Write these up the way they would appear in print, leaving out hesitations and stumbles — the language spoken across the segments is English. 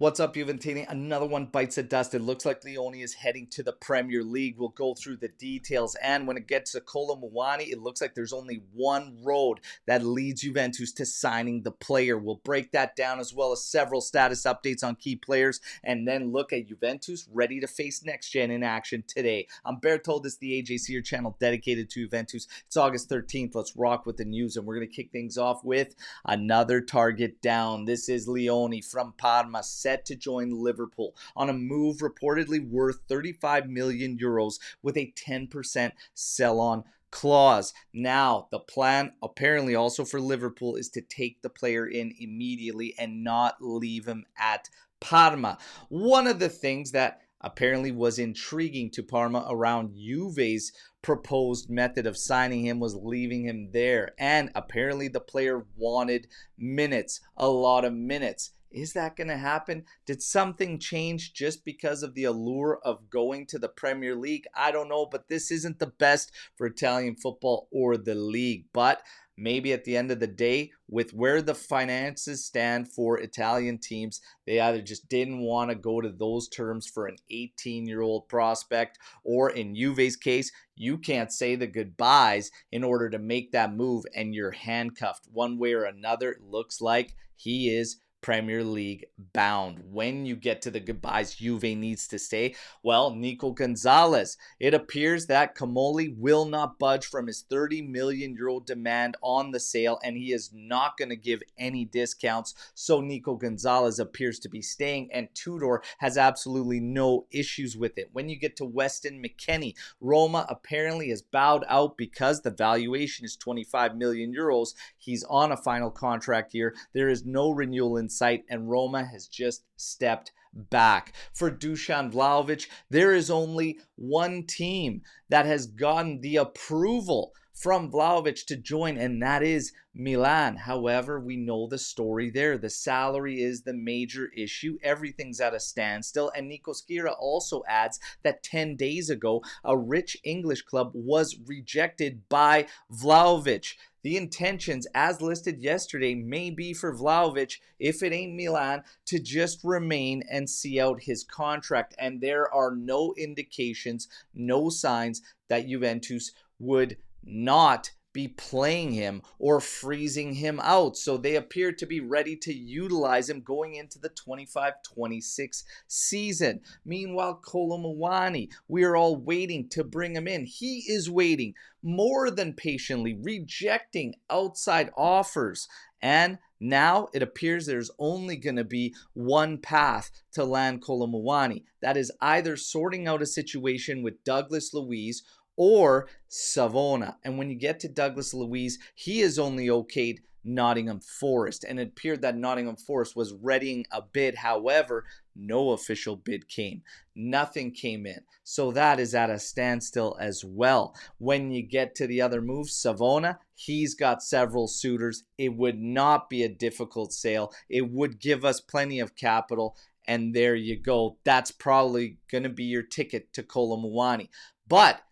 What's up, Juventus? Another one bites the dust. It looks like Leoni is heading to the Premier League. We'll go through the details. And when it gets to Kolo Muani, it looks like there's only one road that leads Juventus to signing the player. We'll break that down as well as several status updates on key players and then look at Juventus ready to face NextGen in action today. I'm Bertold, this is the AJ Sear channel dedicated to Juventus. It's August 13th. Let's rock with the news, and we're going to kick things off with another target down. This is Leoni from Parma, set to join Liverpool on a move reportedly worth 35 million euros with a 10% sell-on clause. Now, the plan apparently also for Liverpool is to take the player in immediately and not leave him at Parma. One of the things that apparently was intriguing to Parma around Juve's proposed method of signing him was leaving him there, and apparently the player wanted minutes, a lot of minutes. Is that going to happen? Did something change just because of the allure of going to the Premier League? I don't know, but this isn't the best for Italian football or the league. But maybe at the end of the day, with where the finances stand for Italian teams, they either just didn't want to go to those terms for an 18-year-old prospect, or in Juve's case, you can't say the goodbyes in order to make that move, and you're handcuffed one way or another. It looks like he is Premier League bound. When you get to the goodbyes, Juve needs to stay. Well, Nico Gonzalez. It appears that Comoli will not budge from his 30 million euro demand on the sale, and he is not going to give any discounts. So Nico Gonzalez appears to be staying, and Tudor has absolutely no issues with it. When you get to Weston, McKennie, Roma apparently has bowed out because the valuation is 25 million euros. He's on a final contract year. There is no renewal in sight, and Roma has just stepped back. For Dusan Vlahovic, there is only one team that has gotten the approval from Vlahovic to join, and that is Milan. However, we know the story there. The salary is the major issue. Everything's at a standstill, and Nico Schira also adds that 10 days ago, a rich English club was rejected by Vlahovic. The intentions, as listed yesterday, may be for Vlahovic, if it ain't Milan, to just remain and see out his contract. And there are no indications, no signs that Juventus would not be playing him or freezing him out. So they appear to be ready to utilize him going into the 25-26 season. Meanwhile, Kolo Muani, we are all waiting to bring him in. He is waiting more than patiently, rejecting outside offers. And now it appears there's only going to be one path to land Kolo Muani. That is either sorting out a situation with Douglas Luiz or Savona. And when you get to Douglas Luiz, he is only okayed Nottingham Forest, and it appeared that Nottingham Forest was readying a bid. However, no official bid came. Nothing came in. So that is at a standstill as well. When you get to the other moves, Savona, he's got several suitors. It would not be a difficult sale. It would give us plenty of capital, and there you go. That's probably going to be your ticket to Kolo Muani. But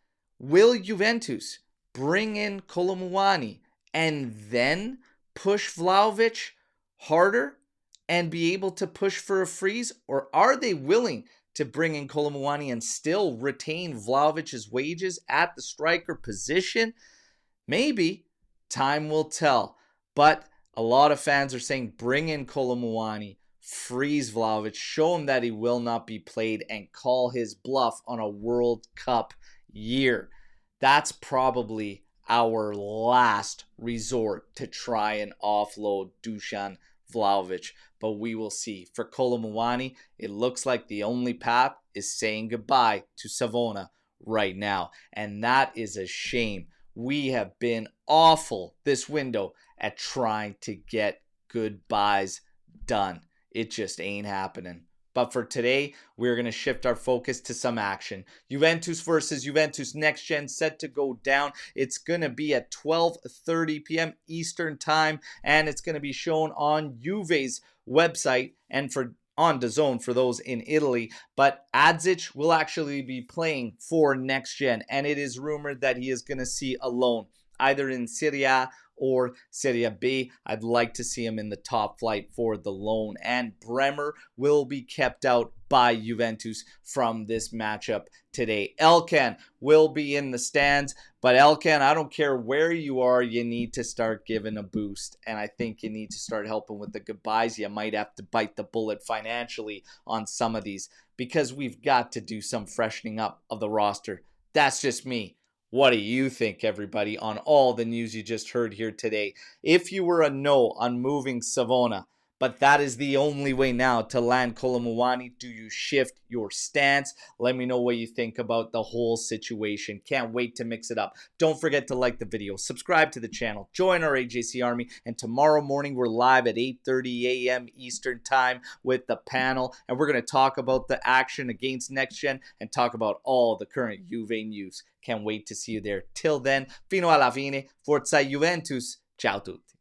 will Juventus bring in Kolo Muani and then push Vlahovic harder and be able to push for a freeze? Or are they willing to bring in Kolo Muani and still retain Vlahovic's wages at the striker position? Maybe. Time will tell. But a lot of fans are saying bring in Kolo Muani, freeze Vlahovic, show him that he will not be played, and call his bluff on a World Cup year. That's probably our last resort to try and offload Dusan Vlahovic, but we will see. For Kolo Muani, it looks like the only path is saying goodbye to Savona right now, and that is a shame. We have been awful this window at trying to get goodbyes done. It just ain't happening. But for today, we're going to shift our focus to some action. Juventus versus Juventus NextGen set to go down. It's going to be at 12:30 p.m. Eastern Time, and it's going to be shown on Juve's website and on DAZN for those in Italy. But Adzic will actually be playing for NextGen, and it is rumored that he is going to see a loan either in Serie A or Serie B. I'd like to see him in the top flight for the loan. And Bremer will be kept out by Juventus from this matchup today. Elkan will be in the stands, but Elkan, I don't care where you are, you need to start giving a boost. And I think you need to start helping with the goodbyes. You might have to bite the bullet financially on some of these because we've got to do some freshening up of the roster. That's just me. What do you think, everybody, on all the news you just heard here today? If you were a no on moving Savona, but that is the only way now to land Kolo Muani, do you shift your stance? Let me know what you think about the whole situation. Can't wait to mix it up. Don't forget to like the video, subscribe to the channel, join our AJC Army, and tomorrow morning we're live at 8:30 a.m. Eastern Time with the panel, and we're going to talk about the action against NextGen and talk about all the current Juve news. Can't wait to see you there. Till then, fino alla fine, forza Juventus. Ciao tutti.